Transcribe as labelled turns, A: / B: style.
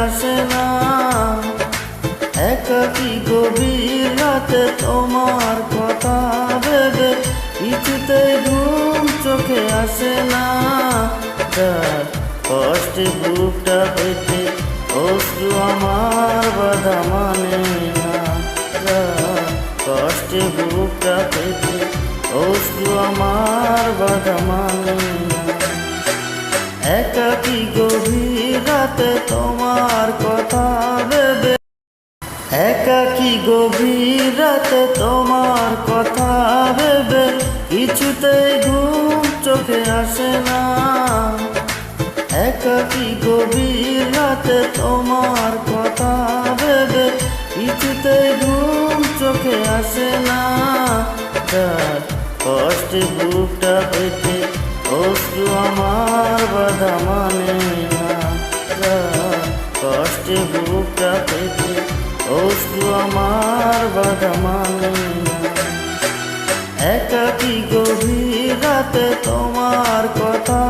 A: আসে না। একাকী গভীর রাতে তোমার কথা ভেবে কিছুতেই ঘুম চোখে আসে না। যার কষ্টে বুকটা পেতে অশ্রু আমার বাধা মানে না। যার কষ্টে বুকটা পেতে অশ্রু আমার বাধা মানে না। একাকী গভীর রাতে তোমার কথা ভেবে, একাকী গভীর রাতে তোমার কথা ভেবে কিছুতেই ঘুম চোখে আসে না। একাকী গভীর রাতে তোমার কথা ভেবে কিছুতেই ঘুম চোখে আসে না। যার কষ্টে বুকটা পেতে অশ্রু আমার বাধা মানে না। যার কষ্টে বুকটা পেতে অশ্রু আমার বাধা মানে না। একাকী গভীর রাতে তোমার কথা